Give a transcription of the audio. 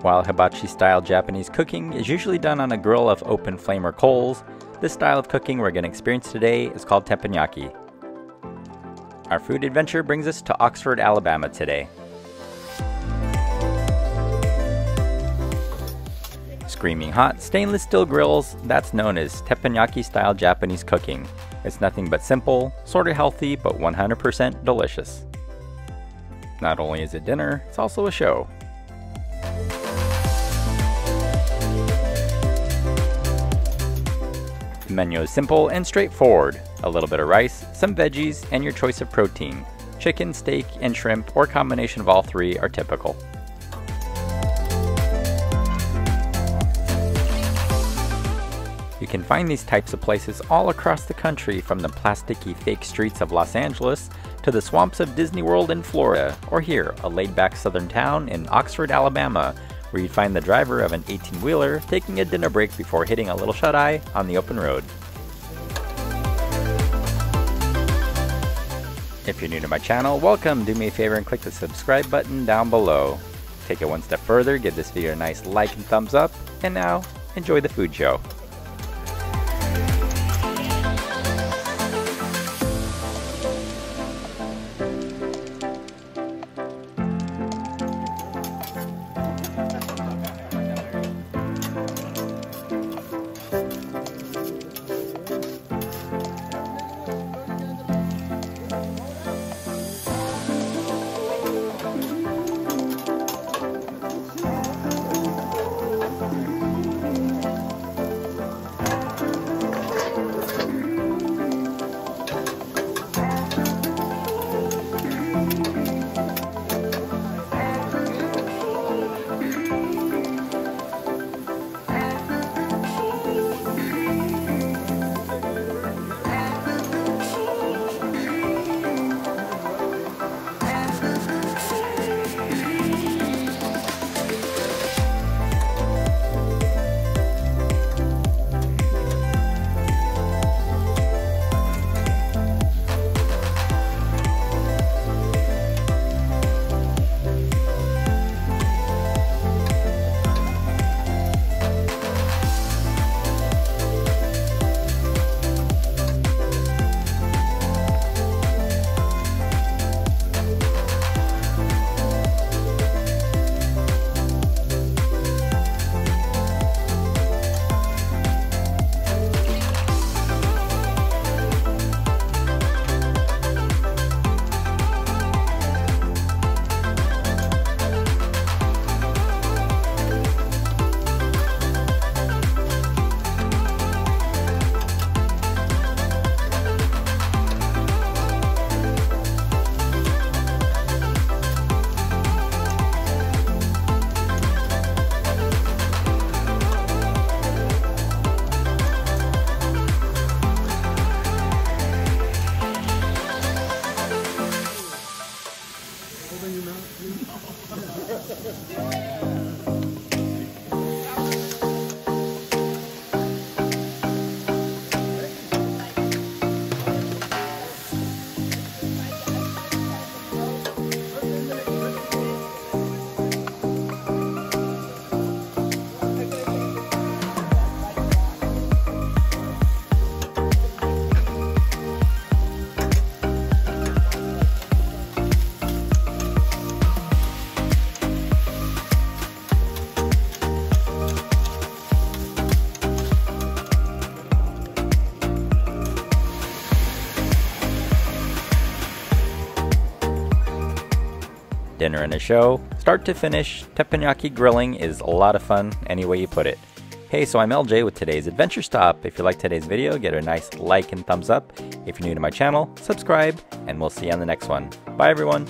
While hibachi-style Japanese cooking is usually done on a grill of open flame or coals, this style of cooking we're going to experience today is called teppanyaki. Our food adventure brings us to Oxford, Alabama today. Screaming hot stainless steel grills, that's known as teppanyaki-style Japanese cooking. It's nothing but simple, sorta healthy, but 100% delicious. Not only is it dinner, it's also a show. The menu is simple and straightforward. A little bit of rice, some veggies, and your choice of protein. Chicken, steak, and shrimp, or combination of all three are typical. You can find these types of places all across the country, from the plasticky fake streets of Los Angeles to the swamps of Disney World in Florida, or here, a laid-back southern town in Oxford, Alabama, where you'd find the driver of an 18-wheeler taking a dinner break before hitting a little shut-eye on the open road. If you're new to my channel, welcome! Do me a favor and click the subscribe button down below. Take it one step further, give this video a nice like and thumbs up, and now, enjoy the food show. Dinner and a show, start to finish, teppanyaki grilling is a lot of fun any way you put it. Hey, so I'm LJ with today's adventure stop. If you like today's video, get a nice like and thumbs up. If you're new to my channel, subscribe, and we'll see you on the next one. Bye everyone!